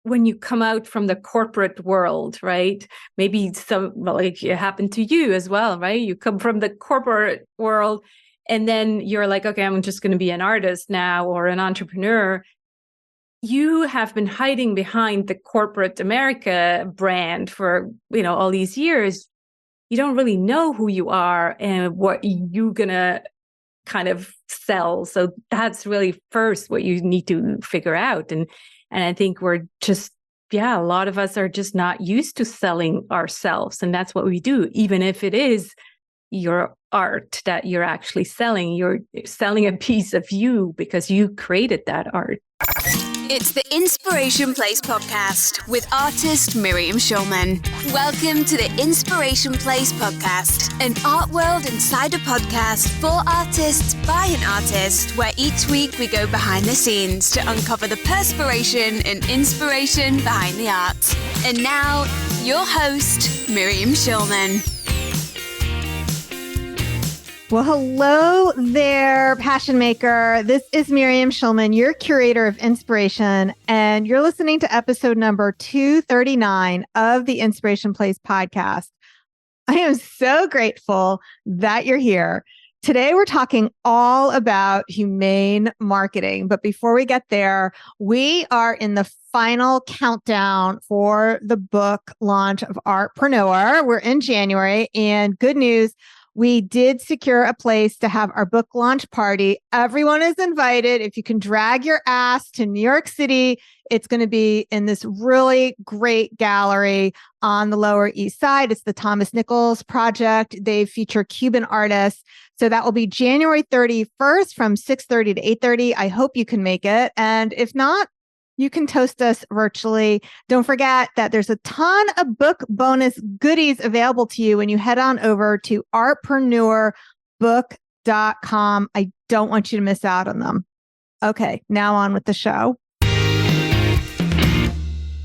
when you come out from the corporate world, right? Maybe like it happened to you as well, right? You come from the corporate world and then you're like, okay, I'm just going to be an artist now or an entrepreneur. You have been hiding behind the corporate America brand for, all these years. You don't really know who you are and what you're going to kind of sell. So that's really first what you need to figure out. And I think we're just, a lot of us are just not used to selling ourselves. And that's what we do. Even if it is your art that you're actually selling, you're selling a piece of you because you created that art. It's the Inspiration Place podcast with artist Miriam Schulman. Welcome to the Inspiration Place podcast, an art world insider podcast for artists by an artist, where each week we go behind the scenes to uncover the perspiration and inspiration behind the art. And now, your host, Miriam Schulman. Well, hello there, passion maker. This is Miriam Schulman, your curator of inspiration, and you're listening to episode number 239 of the Inspiration Place podcast. I am so grateful that you're here. Today, we're talking all about humane marketing. But before we get there, we are in the final countdown for the book launch of Artpreneur. We're in January, and good news, we did secure a place to have our book launch party. Everyone is invited. If you can drag your ass to New York City, it's going to be in this really great gallery on the Lower East Side. It's the Thomas Nichols Project. They feature Cuban artists. So that will be January 31st from 6:30 to 8:30. I hope you can make it. And if not, you can toast us virtually. Don't forget that there's a ton of book bonus goodies available to you when you head on over to artpreneurbook.com. I don't want you to miss out on them. Okay, now on with the show.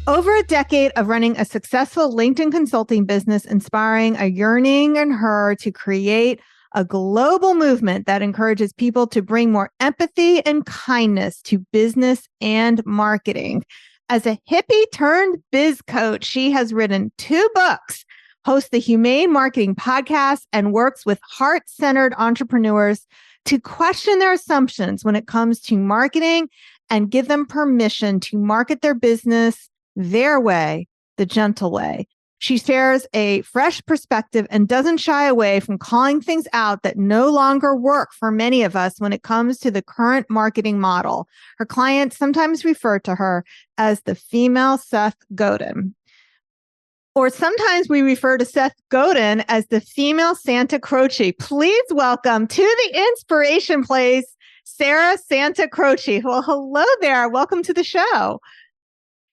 Over a decade of running a successful LinkedIn consulting business, inspiring a yearning in her to create a global movement that encourages people to bring more empathy and kindness to business and marketing. As a hippie turned biz coach, she has written 2 books, hosts the Humane Marketing podcast, and works with heart-centered entrepreneurs to question their assumptions when it comes to marketing and give them permission to market their business their way, the gentle way. She shares a fresh perspective and doesn't shy away from calling things out that no longer work for many of us when it comes to the current marketing model. Her clients sometimes refer to her as the female Seth Godin. Or sometimes we refer to Seth Godin as the female Santacroce. Please welcome to the Inspiration Place, Sarah Santacroce. Well, hello there. Welcome to the show.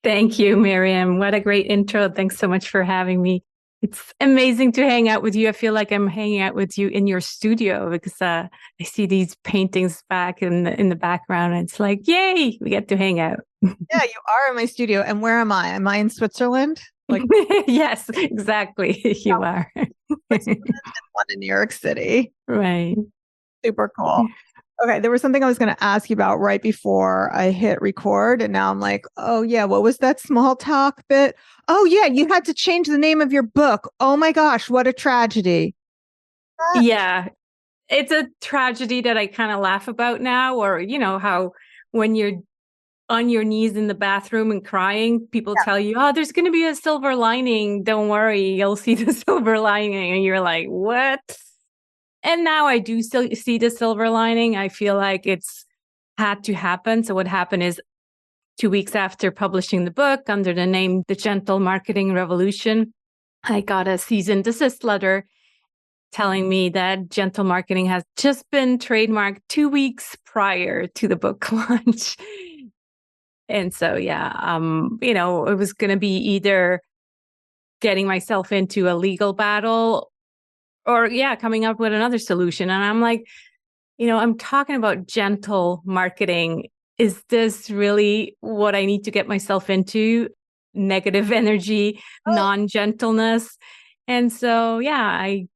Thank you, Miriam. What a great intro. Thanks so much for having me. It's amazing to hang out with you. I feel like I'm hanging out with you in your studio because I see these paintings back in the background. And it's like, yay, we get to hang out. Yeah, you are in my studio. And where am I? Am I in Switzerland? Yes, exactly. You are. Switzerland and one in New York City. Right. Super cool. Okay, there was something I was going to ask you about right before I hit record. And now I'm like, oh, yeah, what was that small talk bit? Oh, yeah, you had to change the name of your book. Oh, my gosh, what a tragedy. Yeah, it's a tragedy that I kind of laugh about now. Or, how when you're on your knees in the bathroom and crying, people tell you, oh, there's going to be a silver lining. Don't worry, you'll see the silver lining. And you're like, what? And now I do still see the silver lining. I feel like it's had to happen. So what happened is 2 weeks after publishing the book under the name The Gentle Marketing Revolution, I got a cease and desist letter telling me that gentle marketing has just been trademarked 2 weeks prior to the book launch. And so, it was going to be either getting myself into a legal battle or coming up with another solution. And I'm like, I'm talking about gentle marketing. Is this really what I need to get myself into? Negative energy, non-gentleness. And so, I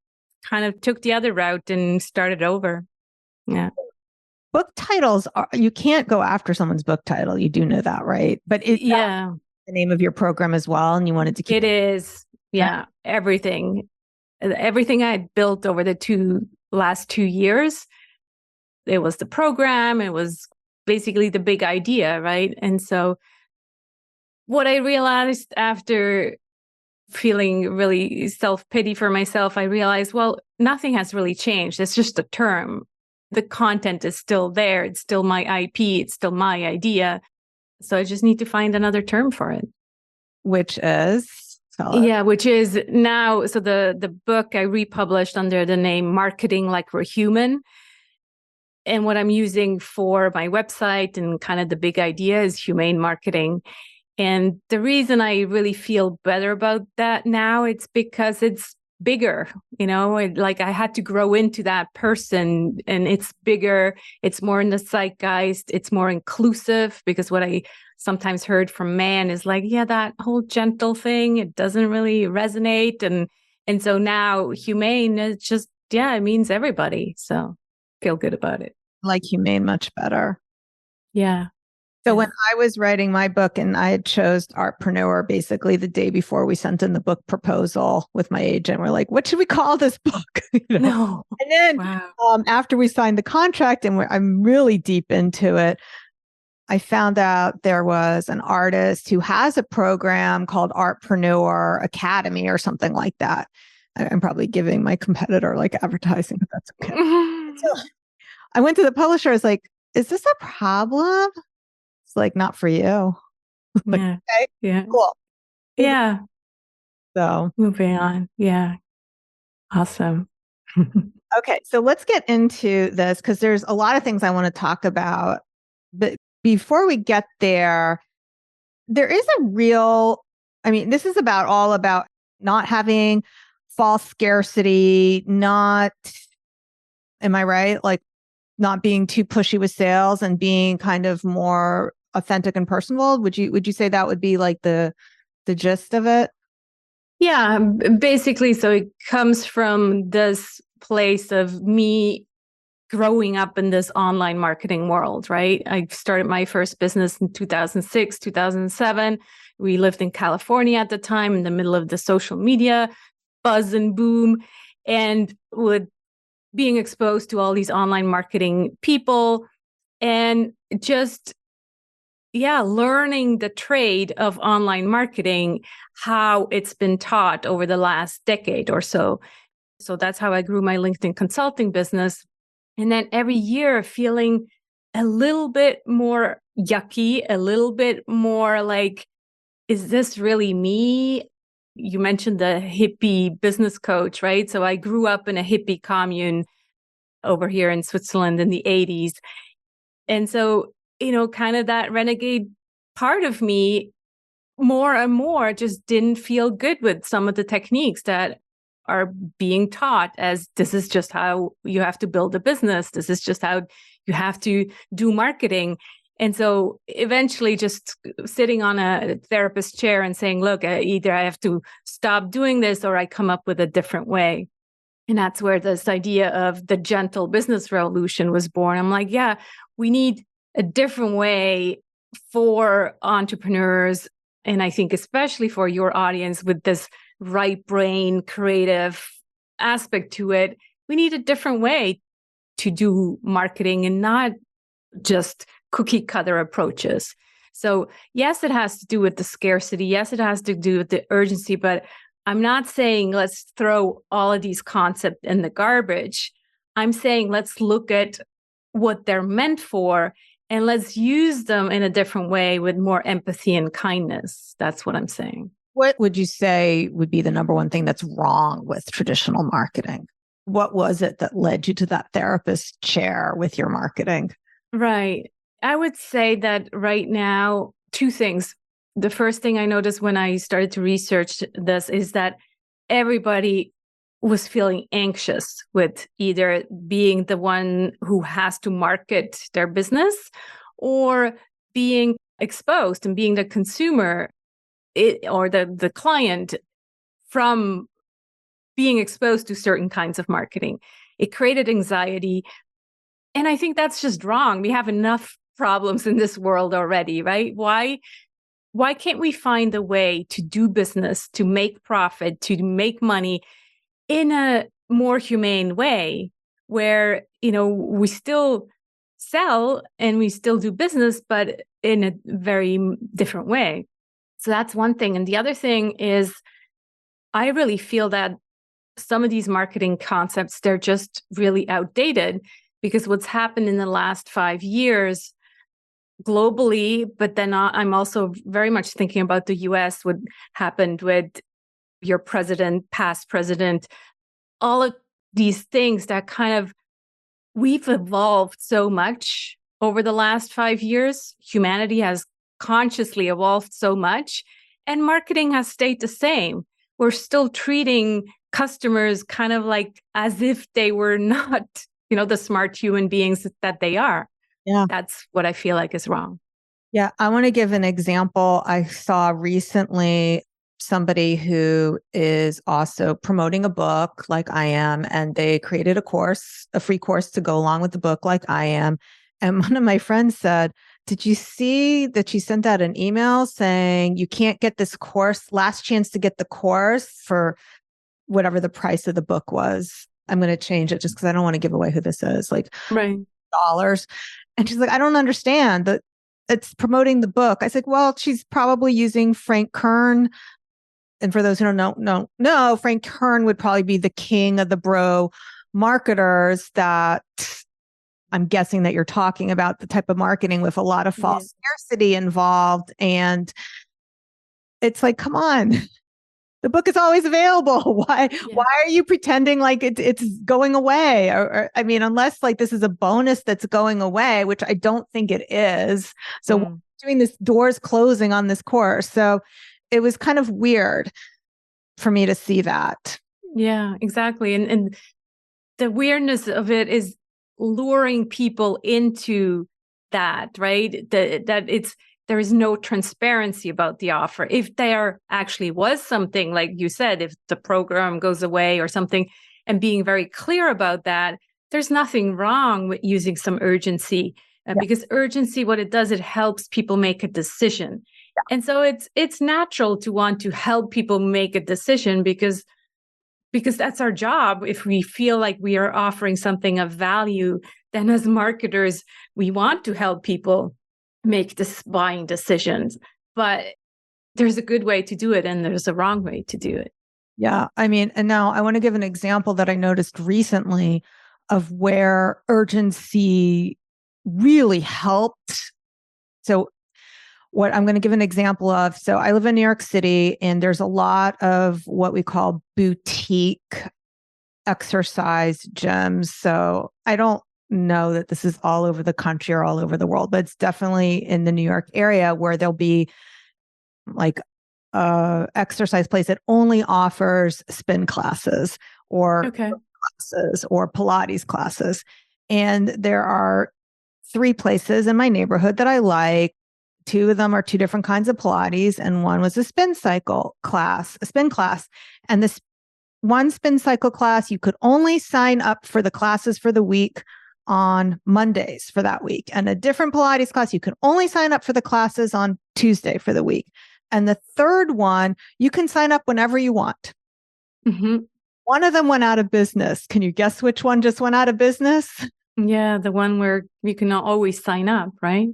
kind of took the other route and started over. Yeah. Book titles you can't go after someone's book title. You do know that, right? But the name of your program as well, and you wanted to keep it is. Yeah. Everything I had built over the last 2 years, it was the program. It was basically the big idea. Right. And so what I realized after feeling really self-pity for myself, I realized, well, nothing has really changed. It's just a term. The content is still there. It's still my IP. It's still my idea. So I just need to find another term for it. which is Yeah, which is now, so the book I republished under the name Marketing Like We're Human. And what I'm using for my website and kind of the big idea is humane marketing. And the reason I really feel better about that now, it's because it's bigger, like I had to grow into that person, and it's bigger, it's more in the zeitgeist, it's more inclusive, because what I sometimes heard from men is like, yeah, that whole gentle thing, it doesn't really resonate. And so now humane is just, yeah, it means everybody. So feel good about it. like humane much better. Yeah. So when I was writing my book and I had chose Artpreneur basically the day before we sent in the book proposal with my agent, we're like, what should we call this book? No. And then Wow. after we signed the contract and I'm really deep into it, I found out there was an artist who has a program called Artpreneur Academy or something like that. I'm probably giving my competitor like advertising, but that's okay. So I went to the publisher. I was like, is this a problem? It's like, not for you. Like, Yeah. okay, Yeah. cool. Yeah. So, Moving on. Yeah. Awesome. okay. So let's get into this because there's a lot of things I want to talk about. But before we get there, there is a real, this is all about not having false scarcity, not, am I right? Like not being too pushy with sales and being kind of more authentic and personal. Would you say that would be like the gist of it? Yeah, basically. So it comes from this place of me growing up in this online marketing world, right? I started my first business in 2006, 2007. We lived in California at the time, in the middle of the social media buzz and boom, and with being exposed to all these online marketing people and just learning the trade of online marketing, how it's been taught over the last decade or so. So that's how I grew my LinkedIn consulting business. And then every year feeling a little bit more yucky, a little bit more like, is this really me? You mentioned the hippie business coach, right? So I grew up in a hippie commune over here in Switzerland in the 80s. And so, kind of that renegade part of me more and more just didn't feel good with some of the techniques that are being taught as this is just how you have to build a business. This is just how you have to do marketing. And so eventually just sitting on a therapist chair and saying, look, either I have to stop doing this or I come up with a different way. And that's where this idea of the gentle business revolution was born. I'm like, yeah, we need a different way for entrepreneurs. And I think especially for your audience with this right brain creative aspect to it, we need a different way to do marketing and not just cookie cutter approaches. So yes, it has to do with the scarcity. Yes, it has to do with the urgency, but I'm not saying let's throw all of these concepts in the garbage. I'm saying let's look at what they're meant for and let's use them in a different way with more empathy and kindness. That's what I'm saying. What would you say would be the number one thing that's wrong with traditional marketing? What was it that led you to that therapist chair with your marketing? Right. I would say that right now, two things. The first thing I noticed when I started to research this is that everybody was feeling anxious with either being the one who has to market their business or being exposed and being the consumer or the client from being exposed to certain kinds of marketing. It created anxiety. And I think that's just wrong. We have enough problems in this world already, right? Why why can't we find a way to do business, to make profit, to make money in a more humane way where, we still sell and we still do business, but in a very different way. So that's one thing. And the other thing is, I really feel that some of these marketing concepts, they're just really outdated, because what's happened in the last 5 years globally, but then I'm also very much thinking about the US, what happened with your president, past president, all of these things that kind of, we've evolved so much over the last 5 years. Humanity has consciously evolved so much, and marketing has stayed the same. We're still treating customers kind of like as if they were not, the smart human beings that they are. Yeah. That's what I feel like is wrong. Yeah. I want to give an example. I saw recently somebody who is also promoting a book like I am, and they created a free course to go along with the book like I am. And one of my friends said, did you see that she sent out an email saying you can't get this course, last chance to get the course for whatever the price of the book was. I'm going to change it just because I don't want to give away who this is, like right. dollars. And she's like, I don't understand that it's promoting the book. I said, well, she's probably using Frank Kern. And for those who don't know, Frank Kern would probably be the king of the bro marketers that I'm guessing that you're talking about, the type of marketing with a lot of false scarcity involved. And it's like, come on, the book is always available. Why are you pretending like it's going away? Or I mean, unless like this is a bonus that's going away, which I don't think it is. So doing this doors closing on this course. So it was kind of weird for me to see that. Yeah, exactly. And the weirdness of it is luring people into that, right? There is no transparency about the offer. If there actually was something, like you said, if the program goes away or something, and being very clear about that, there's nothing wrong with using some urgency, because urgency, what it does, it helps people make a decision. Yeah. And so it's natural to want to help people make a decision because that's our job. If we feel like we are offering something of value, then as marketers, we want to help people make this buying decisions. But there's a good way to do it and there's a wrong way to do it. Yeah. I mean, and now I want to give an example that I noticed recently of where urgency really helped. So what I'm going to give an example of. So I live in New York City, and there's a lot of what we call boutique exercise gyms. So I don't know that this is all over the country or all over the world, but it's definitely in the New York area where there'll be like a exercise place that only offers spin classes or classes or Pilates classes. And there are 3 places in my neighborhood that I like. 2 of them are 2 different kinds of Pilates, and one was a spin class. And this one spin cycle class, you could only sign up for the classes for the week on Mondays for that week. And a different Pilates class, you can only sign up for the classes on Tuesday for the week. And the third one, you can sign up whenever you want. Mm-hmm. One of them went out of business. Can you guess which one just went out of business? Yeah, the one where you can always sign up, right?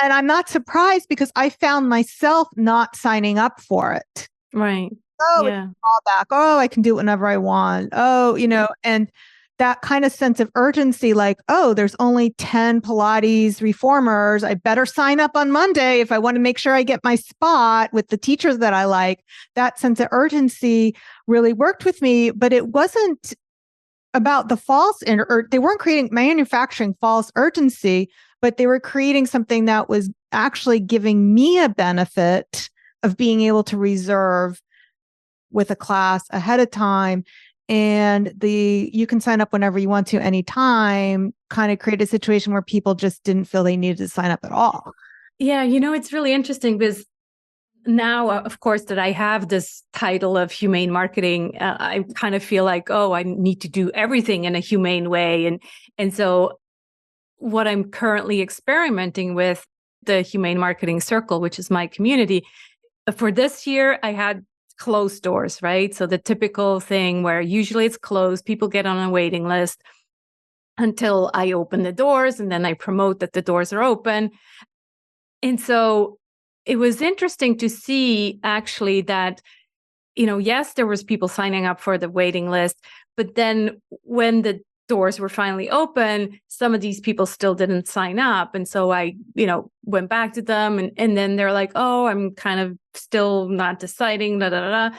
And I'm not surprised because I found myself not signing up for it. Right. Oh, yeah. Call back. Oh, I can do it whenever I want. Oh, and that kind of sense of urgency, like, oh, there's only 10 Pilates reformers. I better sign up on Monday if I want to make sure I get my spot with the teachers that I like. That sense of urgency really worked with me, but it wasn't about the or they weren't manufacturing false urgency, but they were creating something that was actually giving me a benefit of being able to reserve with a class ahead of time. And you can sign up whenever you want to anytime kind of create a situation where people just didn't feel they needed to sign up at all. Yeah. It's really interesting because now, of course, that I have this title of humane marketing, I kind of feel like, oh, I need to do everything in a humane way. And so what I'm currently experimenting with the Humane Marketing Circle, which is my community. For this year, I had closed doors, right? So the typical thing where usually it's closed, people get on a waiting list until I open the doors, and then I promote that the doors are open. And so it was interesting to see actually that, yes, there was people signing up for the waiting list, but then when the doors were finally open, some of these people still didn't sign up. And so I, went back to them and then they're like, oh, I'm kind of still not deciding, da, da, da, da.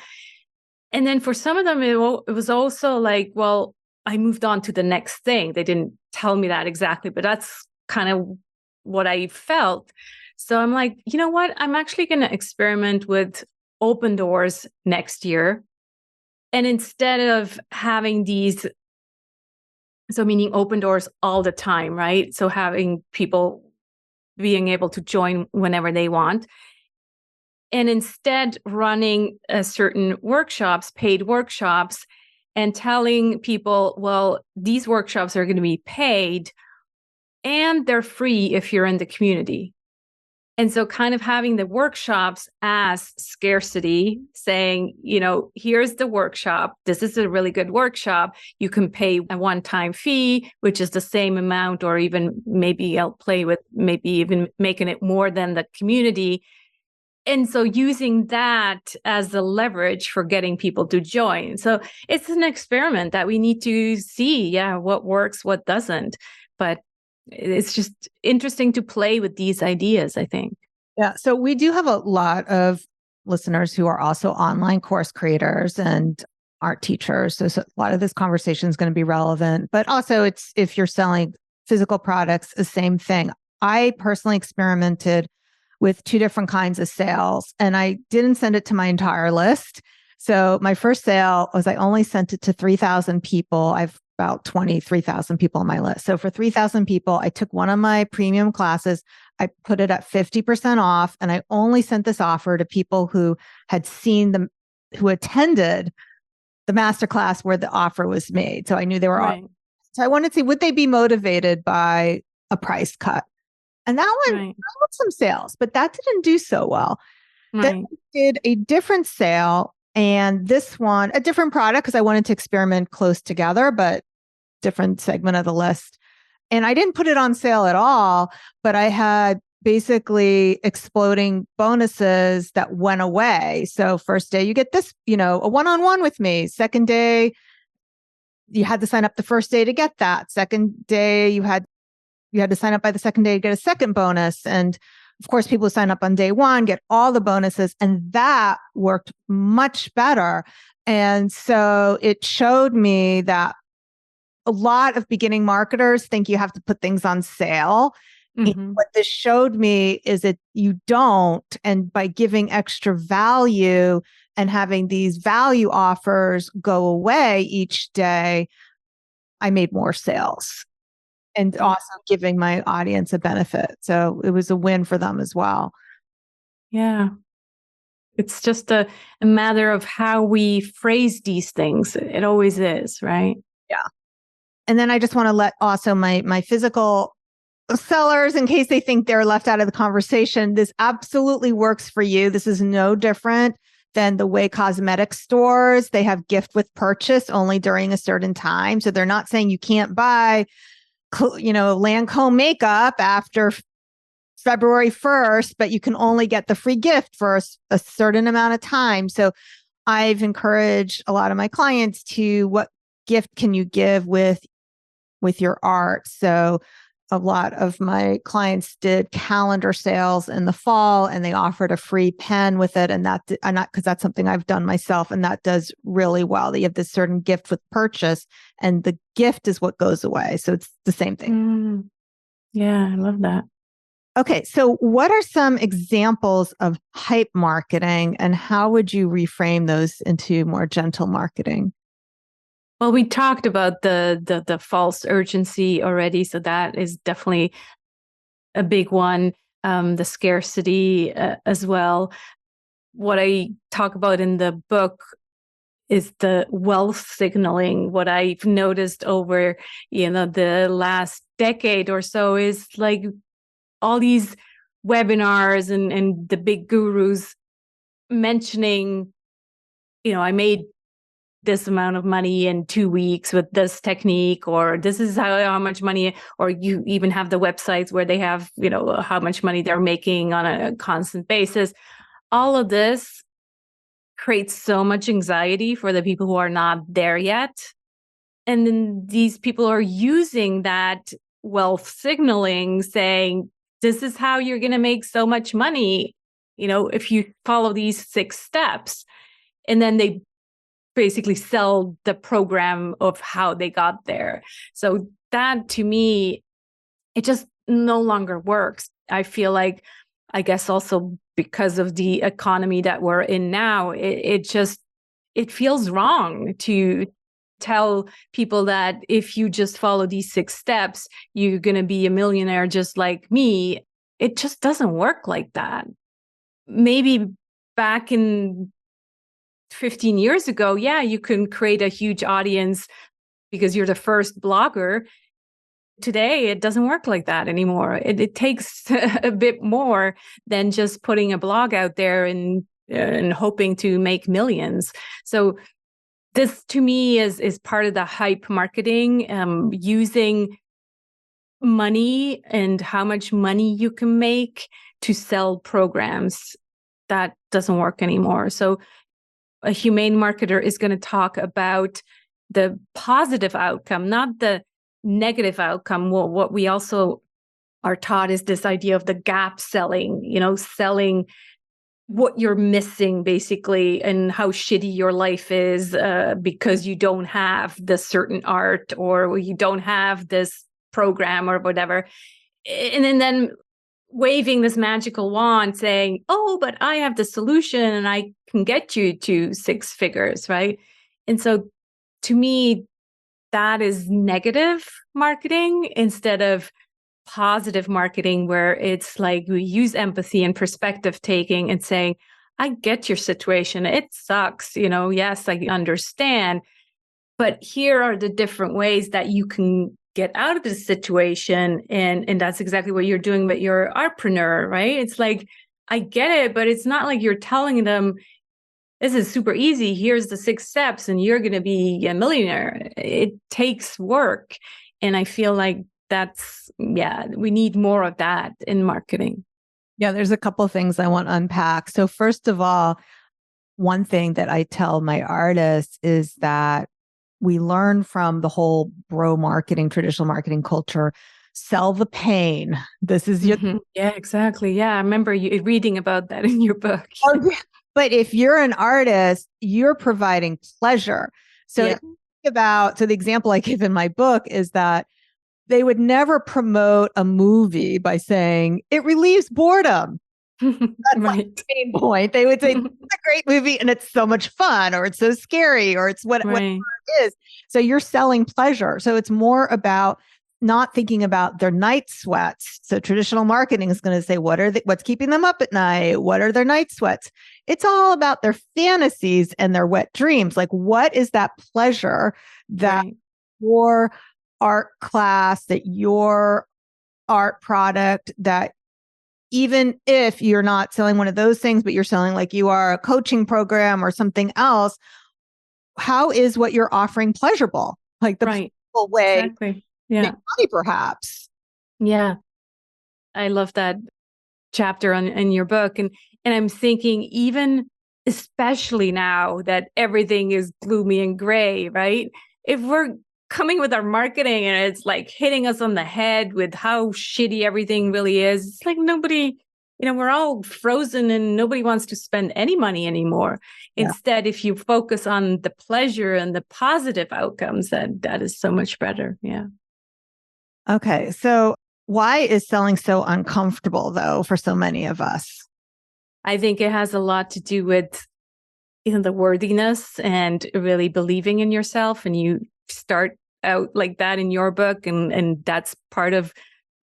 And then for some of them, it was also like, well, I moved on to the next thing. They didn't tell me that exactly, but that's kind of what I felt. So I'm like, you know what? I'm actually going to experiment with open doors next year. And instead of having these, so meaning open doors all the time, right? So having people being able to join whenever they want. And instead running certain workshops, paid workshops, and telling people, well, these workshops are going to be paid and they're free if you're in the community. And so kind of having the workshops as scarcity, saying, here's the workshop. This is a really good workshop. You can pay a one-time fee, which is the same amount, or even maybe I'll play with maybe even making it more than the community. And so using that as the leverage for getting people to join. So it's an experiment that we need to see, what works, what doesn't. But it's just interesting to play with these ideas, I think. Yeah. So we do have a lot of listeners who are also online course creators and art teachers. So a lot of this conversation is going to be relevant, but also it's, if you're selling physical products, the same thing. I personally experimented with 2 different kinds of sales, and I didn't send it to my entire list. So my first sale was I only sent it to 3,000 people. I've about 23,000 people on my list. So for 3,000 people, I took one of my premium classes, I put it at 50% off, and I only sent this offer to people who had seen them, who attended the masterclass where the offer was made. So I knew they were right. So I wanted to see, would they be motivated by a price cut? And that one, right. I had some sales, but that didn't do so well. Right. Then I did a different sale, and this one, a different product, because I wanted to experiment close together, but different segment of the list. And I didn't put it on sale at all, but I had basically exploding bonuses that went away. So first day, you get this, a one-on-one with me. Second day, you had to sign up the first day to get that. Second day, you had to sign up by the second day to get a second bonus. And of course, people who sign up on day one get all the bonuses. And that worked much better. And so it showed me that a lot of beginning marketers think you have to put things on sale. Mm-hmm. What this showed me is that you don't. And by giving extra value and having these value offers go away each day, I made more sales. And also giving my audience a benefit. So it was a win for them as well. Yeah. It's just a matter of how we phrase these things. It always is, right? Yeah. And then I just want to let also my physical sellers, in case they think they're left out of the conversation, this absolutely works for you. This is no different than the way cosmetic stores, they have gift with purchase only during a certain time. So they're not saying you can't buy Lancome makeup after February 1st, but you can only get the free gift for a certain amount of time. So I've encouraged a lot of my clients to, what gift can you give with your art? So a lot of my clients did calendar sales in the fall, and they offered a free pen with it. And because that's something I've done myself, and that does really well. That you have this certain gift with purchase, and the gift is what goes away. So it's the same thing. Yeah, I love that. Okay, so what are some examples of hype marketing, and how would you reframe those into more gentle marketing? Well, we talked about the false urgency already, so that is definitely a big one. The scarcity as well. What I talk about in the book is the wealth signaling. What I've noticed over, the last decade or so is like all these webinars and the big gurus mentioning, I made this amount of money in 2 weeks with this technique, or this is how much money, or you even have the websites where they have, how much money they're making on a constant basis. All of this creates so much anxiety for the people who are not there yet. And then these people are using that wealth signaling, saying, this is how you're going to make so much money, if you follow these 6 steps. And then they basically sell the program of how they got there. So that, to me, it just no longer works. I feel like, I guess also because of the economy that we're in now, it feels wrong to tell people that if you just follow these 6 steps, you're going to be a millionaire just like me. It just doesn't work like that. Maybe back in 15 years ago, yeah, you can create a huge audience because you're the first blogger. Today, it doesn't work like that anymore. It takes a bit more than just putting a blog out there and hoping to make millions. So this, to me, is part of the hype marketing, using money and how much money you can make to sell programs. That doesn't work anymore. So a humane marketer is going to talk about the positive outcome, not the negative outcome. Well, what we also are taught is this idea of the gap selling, selling what you're missing, basically, and how shitty your life is because you don't have this certain art, or you don't have this program or whatever. And then waving this magical wand saying, oh, but I have the solution and I can get you to 6 figures, right? And so to me, that is negative marketing instead of positive marketing, where it's like we use empathy and perspective taking and saying, I get your situation. It sucks. Yes, I understand. But here are the different ways that you can get out of this situation. And that's exactly what you're doing with your artpreneur, right? It's like, I get it, but it's not like you're telling them, this is super easy. Here's the 6 steps and you're going to be a millionaire. It takes work. And I feel like we need more of that in marketing. Yeah, there's a couple of things I want to unpack. So first of all, one thing that I tell my artists is that we learn from the whole bro marketing, traditional marketing culture, sell the pain. This is your... Yeah, exactly. Yeah, I remember you reading about that in your book. Oh, yeah. But if you're an artist, you're providing pleasure. So think about, the example I give in my book is that they would never promote a movie by saying it relieves boredom. That's right. like the main point. They would say it's a great movie and it's so much fun, or it's so scary, or it's whatever it is. So you're selling pleasure. So it's more about not thinking about their night sweats. So traditional marketing is going to say, what's keeping them up at night? What are their night sweats? It's all about their fantasies and their wet dreams. Like, what is that pleasure that your art class, that your art product, that even if you're not selling one of those things, but you're selling, like you are, a coaching program or something else, how is what you're offering pleasurable? Like the pleasurable way to make money, perhaps. Yeah. I love that chapter in your book. And I'm thinking, even especially now that everything is gloomy and gray, right? If we're coming with our marketing and it's like hitting us on the head with how shitty everything really is, it's like nobody, we're all frozen and nobody wants to spend any money anymore. Yeah. Instead, if you focus on the pleasure and the positive outcomes, that is so much better. Yeah. Okay. So why is selling so uncomfortable, though, for so many of us? I think it has a lot to do with the worthiness and really believing in yourself. And you start out like that in your book. And that's part of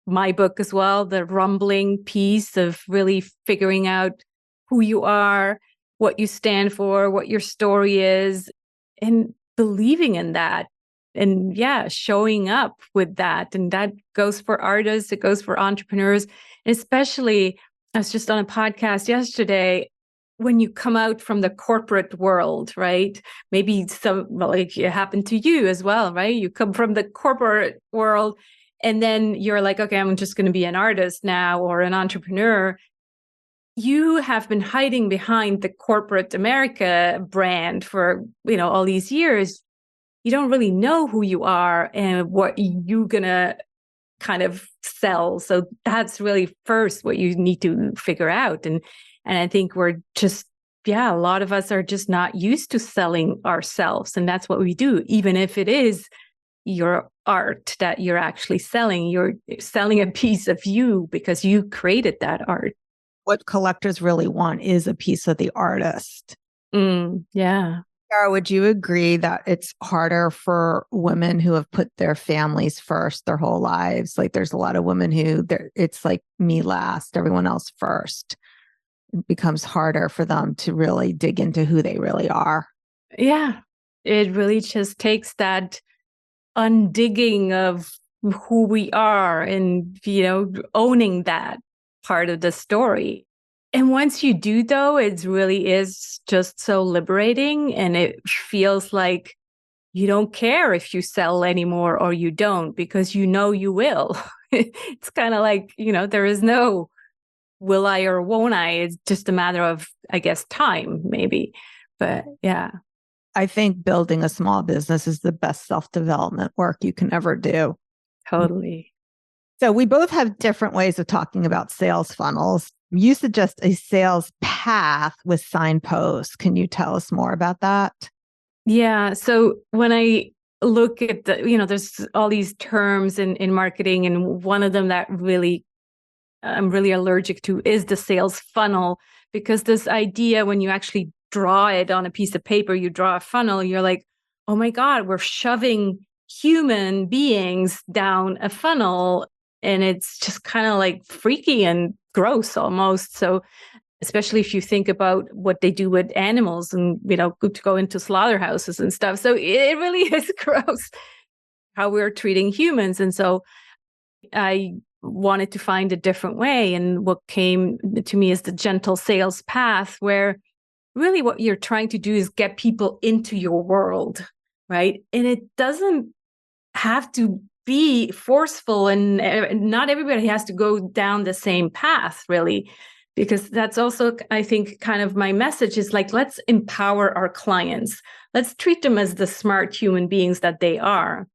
my book as well, the rumbling piece of really figuring out who you are, what you stand for, what your story is, and believing in that. And showing up with that. And that goes for artists, it goes for entrepreneurs, and especially I was just on a podcast yesterday. When you come out from the corporate world, right? Maybe like it happened to you as well, right? You come from the corporate world and then you're like, okay, I'm just going to be an artist now or an entrepreneur. You have been hiding behind the corporate America brand for, all these years. You don't really know who you are and what you're going to kind of sell. So that's really first what you need to figure out. And I think we're just, a lot of us are just not used to selling ourselves. And that's what we do. Even if it is your art that you're actually selling, you're selling a piece of you because you created that art. What collectors really want is a piece of the artist. Yeah. Sarah, would you agree that it's harder for women who have put their families first their whole lives? Like there's a lot of women who it's like me last, everyone else first. It becomes harder for them to really dig into who they really are. Yeah. It really just takes that undigging of who we are and, owning that part of the story. And once you do, though, it really is just so liberating. And it feels like you don't care if you sell anymore or you don't, because you will. It's kind of like, there is no will I or won't I? It's just a matter of, I guess, time, maybe. But yeah. I think building a small business is the best self-development work you can ever do. Totally. So we both have different ways of talking about sales funnels. You suggest a sales path with signposts. Can you tell us more about that? Yeah. So when I look at there's all these terms in marketing, and one of them that I'm really allergic to is the sales funnel, because this idea, when you actually draw it on a piece of paper, you draw a funnel, you're like, oh my God, we're shoving human beings down a funnel. And it's just kind of like freaky and gross almost. So especially if you think about what they do with animals and, to go into slaughterhouses and stuff. So it really is gross how we're treating humans. And so I wanted to find a different way. And what came to me is the gentle sales path, where really what you're trying to do is get people into your world, right? And it doesn't have to be forceful, and not everybody has to go down the same path, really, because that's also, I think, kind of my message is like, let's empower our clients. Let's treat them as the smart human beings that they are.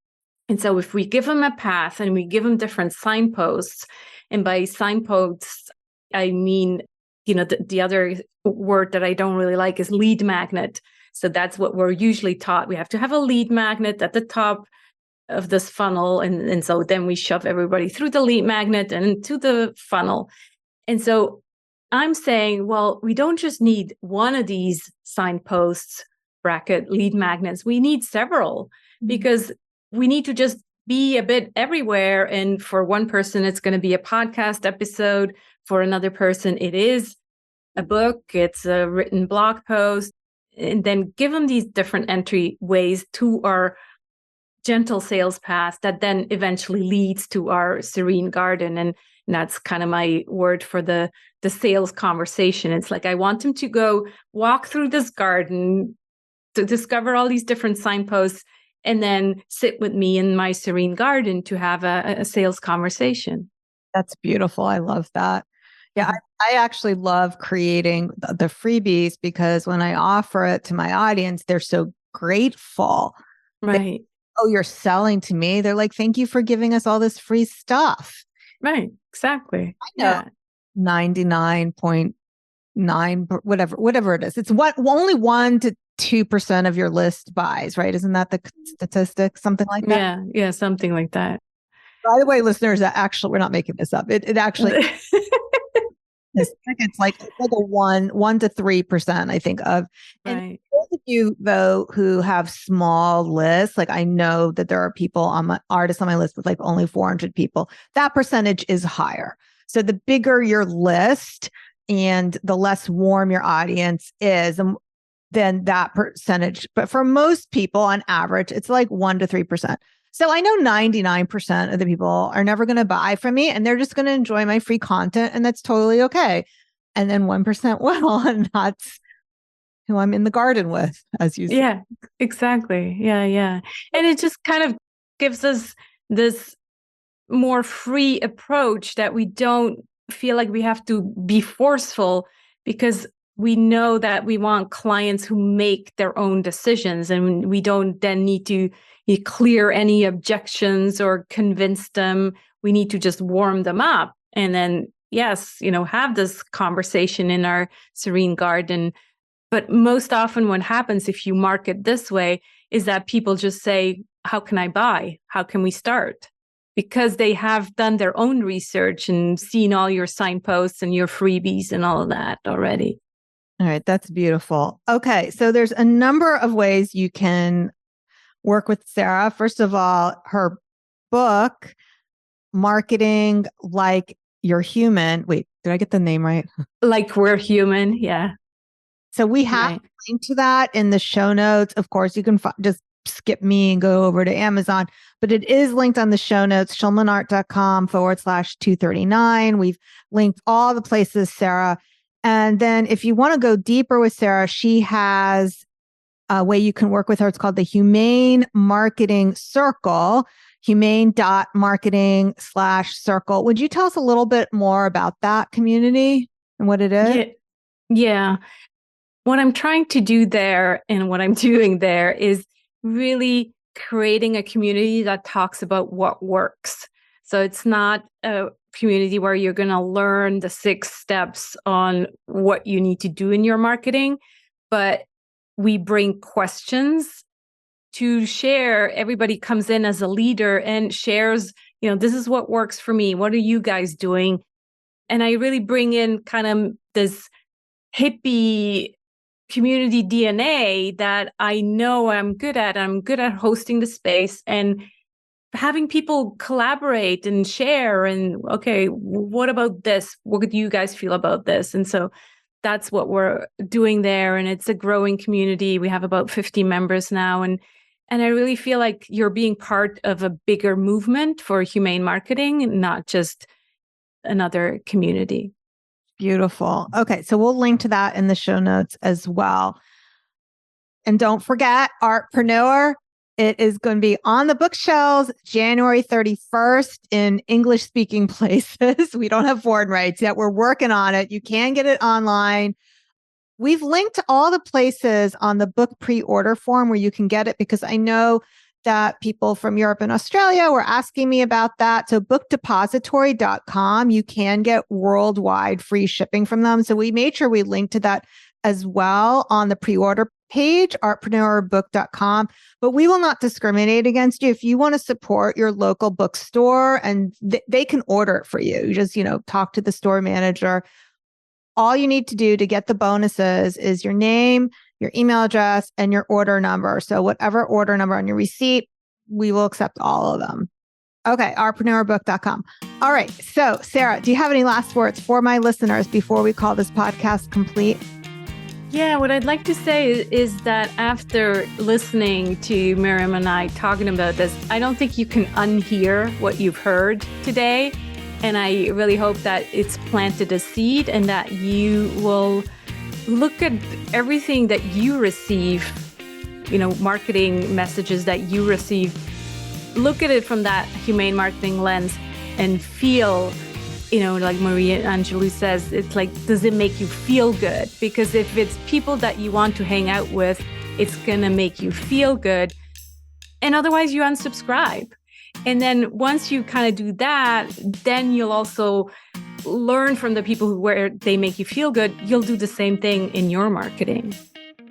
And so if we give them a path and we give them different signposts, and by signposts, I mean, the other word that I don't really like is lead magnet. So that's what we're usually taught. We have to have a lead magnet at the top of this funnel. And so then we shove everybody through the lead magnet and into the funnel. And so I'm saying, well, we don't just need one of these signposts, bracket lead magnets. We need several, because we need to just be a bit everywhere. And for one person, it's going to be a podcast episode. For another person, it is a book, it's a written blog post. And then give them these different entry ways to our gentle sales path that then eventually leads to our serene garden. And that's kind of my word for the sales conversation. It's like, I want them to go walk through this garden to discover all these different signposts, and then sit with me in my serene garden to have a sales conversation. That's beautiful. I love that. Yeah, I actually love creating the freebies, because when I offer it to my audience, they're so grateful. Right. Oh, you're selling to me. They're like, thank you for giving us all this free stuff. Right. Exactly. I know. 99.9, whatever it is. It's only 1 to 2% of your list buys, right? Isn't that the statistic? Something like that? Yeah, something like that. By the way, listeners, that actually, we're not making this up. It actually, it's like a 1 to 3%, I think, of. And right. those of you, though, who have small lists, like I know that there are people artists on my list with like only 400 people, that percentage is higher. So the bigger your list and the less warm your audience is, then that percentage. But for most people, on average, it's like 1 to 3%. So I know 99% of the people are never going to buy from me and they're just going to enjoy my free content. And that's totally okay. And then 1% will, and that's who I'm in the garden with, as you say. Yeah, exactly. Yeah, yeah. And it just kind of gives us this more free approach that we don't feel like we have to be forceful, because we know that we want clients who make their own decisions, and we don't then need to clear any objections or convince them. We need to just warm them up and then, yes, have this conversation in our serene garden. But most often what happens if you market this way is that people just say, how can I buy? How can we start? Because they have done their own research and seen all your signposts and your freebies and all of that already. All right, that's beautiful. Okay, so there's a number of ways you can work with Sarah. First of all, her book, Marketing Like You're Human. Wait, did I get the name right? Like We're Human, yeah. So we have a link to that in the show notes. Of course, you can just skip me and go over to Amazon, but it is linked on the show notes, schulmanart.com/239. We've linked all the places, Sarah. And then if you want to go deeper with Sarah, she has a way you can work with her. It's called the Humane Marketing Circle, humane.marketing/circle. Would you tell us a little bit more about that community and what it is? Yeah. What I'm trying to do there and what I'm doing there is really creating a community that talks about what works. So it's not a community where you're going to learn the 6 steps on what you need to do in your marketing, but we bring questions to share. Everybody comes in as a leader and shares, this is what works for me. What are you guys doing? And I really bring in kind of this hippie community DNA that I know I'm good at. I'm good at hosting the space and having people collaborate and share. And okay, what about this? What do you guys feel about this? And so that's what we're doing there. And it's a growing community. We have about 50 members now. And I really feel like you're being part of a bigger movement for humane marketing, not just another community. Beautiful. Okay, so we'll link to that in the show notes as well. And don't forget, Artpreneur. It is going to be on the bookshelves January 31st in English-speaking places. We don't have foreign rights yet. We're working on it. You can get it online. We've linked to all the places on the book pre-order form where you can get it, because I know that people from Europe and Australia were asking me about that. So bookdepository.com, you can get worldwide free shipping from them. So we made sure we linked to that as well on the pre-order page, artpreneurbook.com. But we will not discriminate against you. If you want to support your local bookstore, and they can order it for you, you just, talk to the store manager. All you need to do to get the bonuses is your name, your email address, and your order number. So whatever order number on your receipt, we will accept all of them. Okay, artpreneurbook.com. All right. So Sarah, do you have any last words for my listeners before we call this podcast complete? Yeah, what I'd like to say is that after listening to Miriam and I talking about this, I don't think you can unhear what you've heard today. And I really hope that it's planted a seed and that you will look at everything that you receive, marketing messages that you receive, look at it from that humane marketing lens and feel, like Maria Angelou says, it's like, does it make you feel good? Because if it's people that you want to hang out with, it's going to make you feel good. And otherwise you unsubscribe. And then once you kind of do that, then you'll also learn from the people where they make you feel good. You'll do the same thing in your marketing.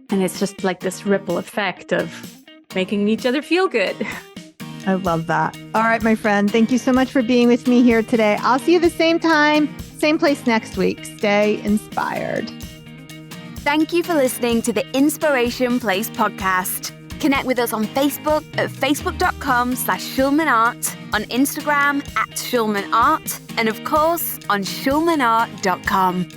And it's just like this ripple effect of making each other feel good. I love that. All right, my friend. Thank you so much for being with me here today. I'll see you the same time, same place next week. Stay inspired. Thank you for listening to the Inspiration Place podcast. Connect with us on Facebook at facebook.com/SchulmanArt, on Instagram @SchulmanArt, and of course on schulmanart.com.